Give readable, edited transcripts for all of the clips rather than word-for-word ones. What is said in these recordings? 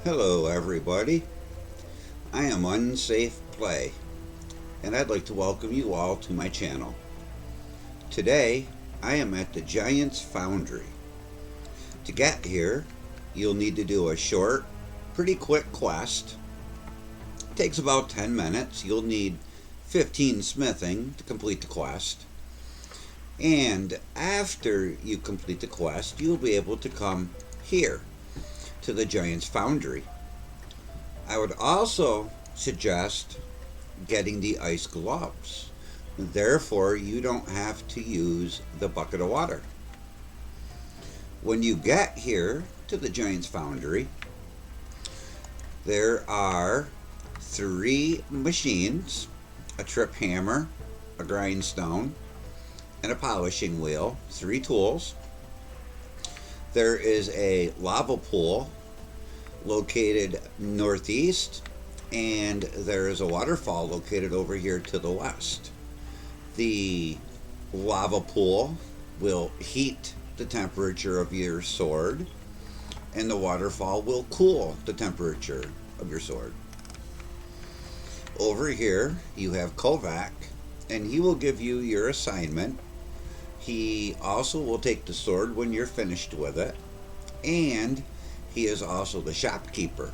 Hello everybody, I am Unsafe Play, and I'd like to welcome you all to my channel. Today, I am at the Giant's Foundry. To get here, you'll need to do a short, pretty quick quest. It takes about 10 minutes. You'll need 15 smithing to complete the quest. And after you complete the quest, you'll be able to come here to the Giant's Foundry. I would also suggest getting the ice gloves. Therefore, you don't have to use the bucket of water. When you get here to the Giant's Foundry, there are 3 machines, a trip hammer, a grindstone, and a polishing wheel, 3 tools. There is a lava pool located northeast, and there is a waterfall located over here to the west. The lava pool will heat the temperature of your sword, and the waterfall will cool the temperature of your sword. Over here you have Kovac, and he will give you your assignment. He also will take the sword when you're finished with it, and he is also the shopkeeper,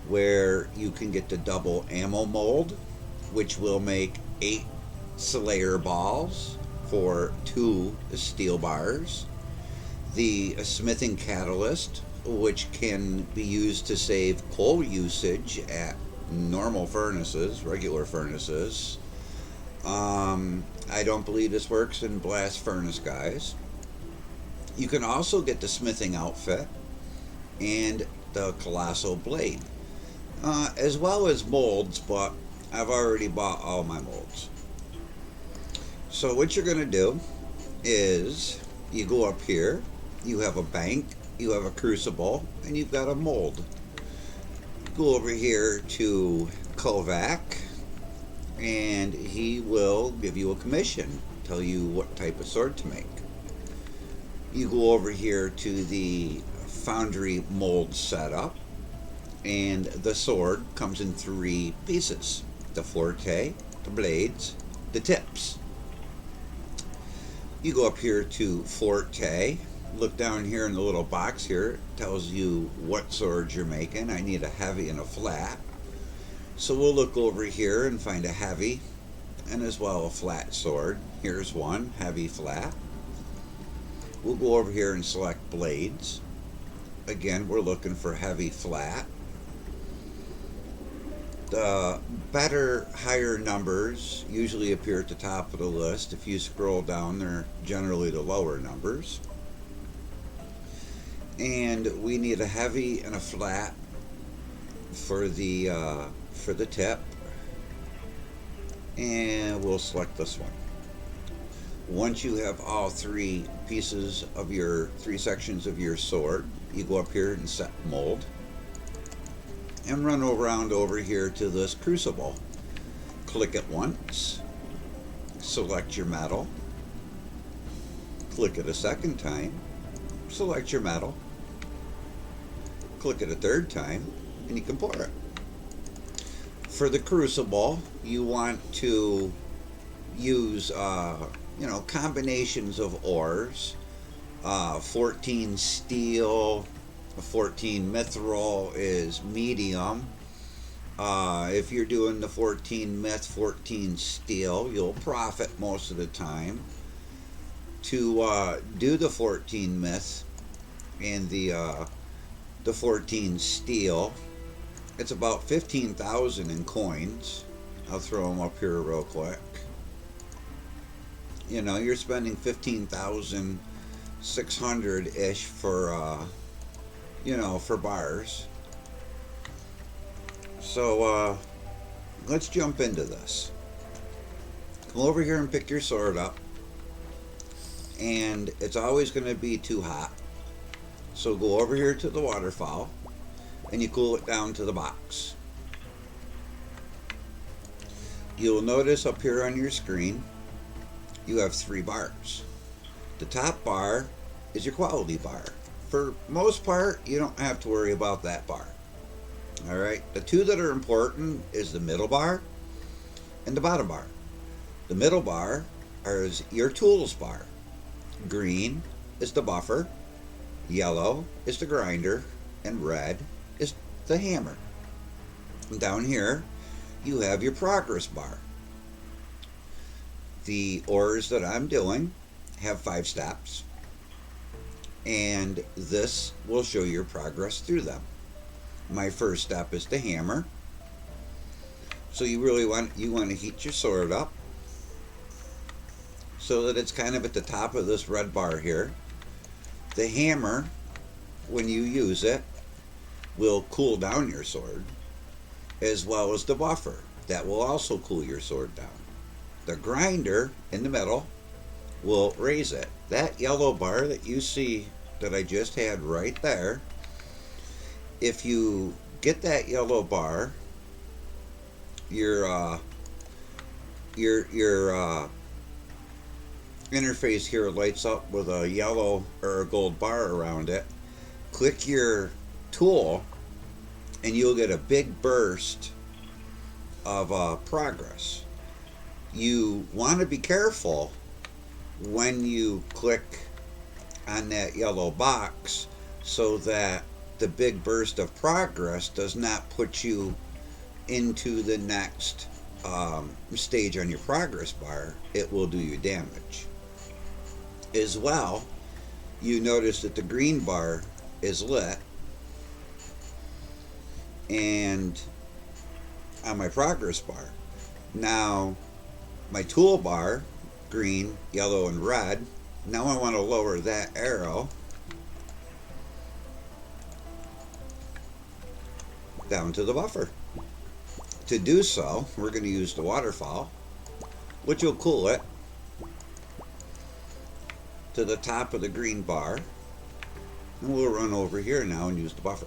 where you can get the double ammo mold, which will make 8 Slayer balls for 2 steel bars, the smithing catalyst, which can be used to save coal usage at normal furnaces, regular furnaces. I don't believe this works in blast furnace, guys. You can also get the smithing outfit and the colossal blade, as well as molds, but I've already bought all my molds. So what you're going to do is you go up here, you have a bank, you have a crucible, and you've got a mold. Go over here to Kovac, and he will give you a commission, tell you what type of sword to make. You go over here to the Foundry mold setup, and the sword comes in 3 pieces: the forte, the blades, the tips. You go up here to forte, look down here in the little box here, it tells you what swords you're making. I need a heavy and a flat, so we'll look over here and find a heavy and as well a flat sword. Here's one, heavy flat. We'll go over here and select blades. Again, we're looking for heavy flat. The better, higher numbers usually appear at the top of the list. If you scroll down, they're generally the lower numbers. And we need a heavy and a flat for the tip. And we'll select this one. Once you have all 3 pieces of your 3 sections of your sword, you go up here and set mold, and run around over here to this crucible. Click it once, select your metal, click it a second time, select your metal, click it a third time, and you can pour it. For the crucible, you want to use combinations of ores. 14 steel, 14 mithril is medium. If you're doing the 14 mith, 14 steel, you'll profit most of the time. To do the 14 mith and the 14 steel, it's about 15,000 in coins. I'll throw them up here real quick. You're spending 15,600-ish for for bars. So let's jump into this. Come over here and pick your sword up, and it's always going to be too hot, so go over here to the waterfall and you cool it down to the box. You'll notice up here on your screen you have 3 bars. The top bar is your quality bar. For most part, you don't have to worry about that bar. All right, the two that are important is the middle bar and the bottom bar. The middle bar is your tools bar. Green is the buffer, yellow is the grinder, and red is the hammer. And down here, you have your progress bar. The ores that I'm doing have 5 steps, and this will show your progress through them. My first step is the hammer. So you want to heat your sword up so that it's kind of at the top of this red bar here. The hammer, when you use it, will cool down your sword, as well as the buffer. That will also cool your sword down. The grinder in the middle will raise it. That yellow bar that you see that I just had right there, if you get that yellow bar, your interface here lights up with a yellow or a gold bar around it. Click your tool and you'll get a big burst of progress. You want to be careful when you click on that yellow box so that the big burst of progress does not put you into the next stage on your progress bar. It will do you damage. As well, you notice that the green bar is lit, and on my progress bar. Now, my toolbar, green, yellow, and red, now I want to lower that arrow down to the buffer. To do so, we're going to use the waterfall, which will cool it to the top of the green bar. And we'll run over here now and use the buffer.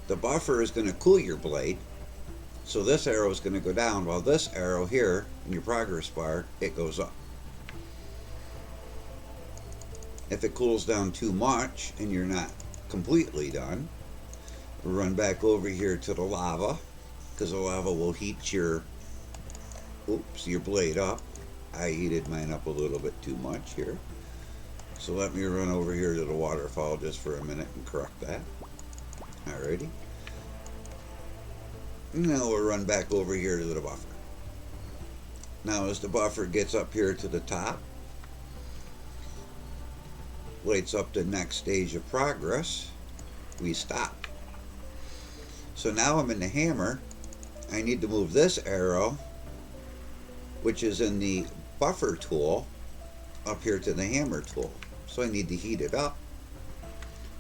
The buffer is going to cool your blade, so this arrow is going to go down, while this arrow here in your progress bar, it goes up. If it cools down too much and you're not completely done, run back over here to the lava, because the lava will heat your blade up. I heated mine up a little bit too much here. So let me run over here to the waterfall just for a minute and correct that. Alrighty. Now we'll run back over here to the buffer. Now as the buffer gets up here to the top, lights up the next stage of progress, we stop. So now I'm in the hammer. I need to move this arrow, which is in the buffer tool, up here to the hammer tool. So I need to heat it up.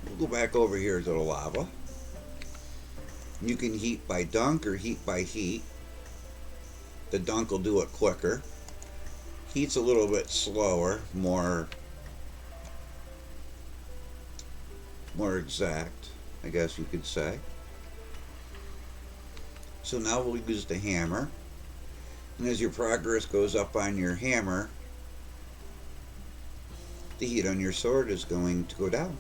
We'll go back over here to the lava. You can heat by dunk or heat by heat. The dunk will do it quicker. Heat's a little bit slower, more exact, I guess you could say. So now we'll use the hammer. And as your progress goes up on your hammer, the heat on your sword is going to go down.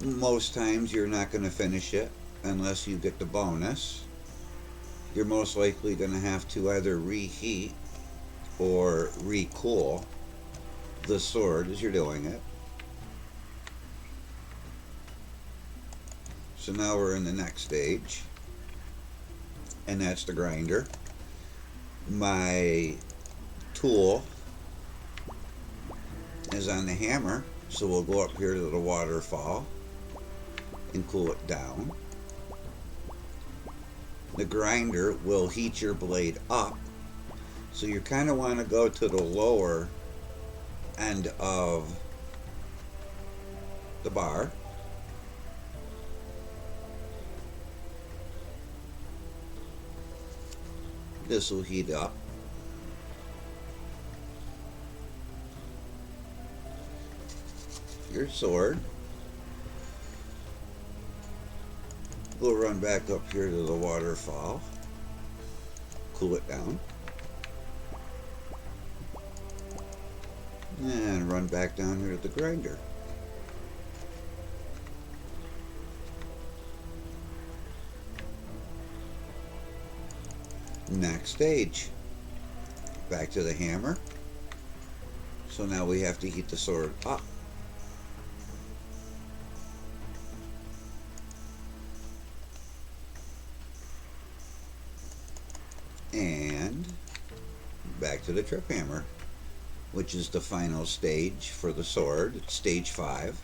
Most times you're not going to finish it unless you get the bonus. You're most likely going to have to either reheat or recool the sword as you're doing it. So now we're in the next stage, and that's the grinder. My tool is on the hammer, so we'll go up here to the waterfall and cool it down. The grinder will heat your blade up, so you kind of want to go to the lower end of the bar. This will heat up. Your sword. We'll run back up here to the waterfall. Cool it down. And run back down here to the grinder. Next stage. Back to the hammer. So now we have to heat the sword up. And back to the trip hammer, which is the final stage for the sword. It's stage 5.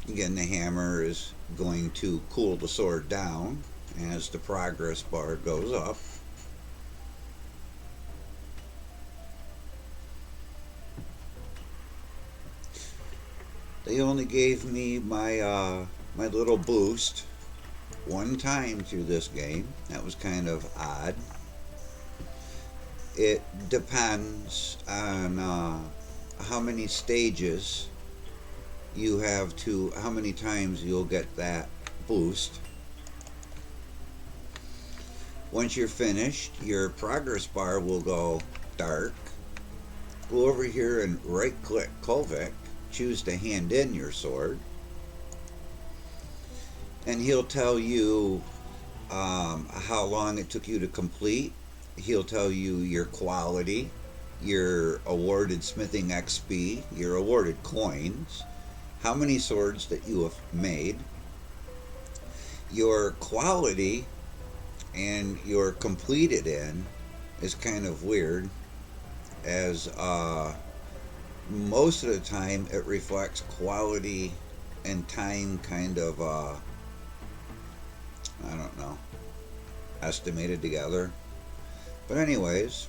Again, the hammer is going to cool the sword down as the progress bar goes up. They only gave me my my little boost one time through this game. That was kind of odd. It depends on how many stages you have to, how many times you'll get that boost. Once you're finished, your progress bar will go dark. Go over here and right click Kovic, choose to hand in your sword, and he'll tell you how long it took you to complete. He'll tell you your quality, your awarded smithing XP, your awarded coins, how many swords that you have made, your quality, and your completed in is kind of weird, as most of the time it reflects quality and time kind of I don't know, estimated together. But anyways,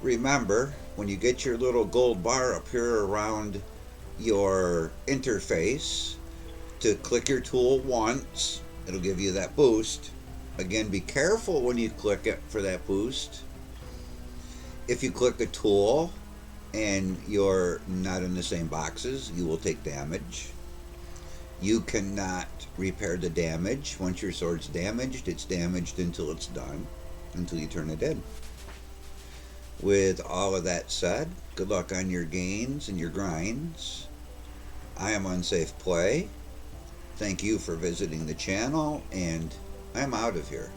remember, when you get your little gold bar up here around your interface, to click your tool once, it'll give you that boost. Again, be careful when you click it for that boost. If you click the tool and you're not in the same boxes, you will take damage. You cannot repair the damage. Once your sword's damaged, it's damaged until it's done, until you turn it in. With all of that said, good luck on your gains and your grinds. I am Unsafe Play. Thank you for visiting the channel, and I'm out of here.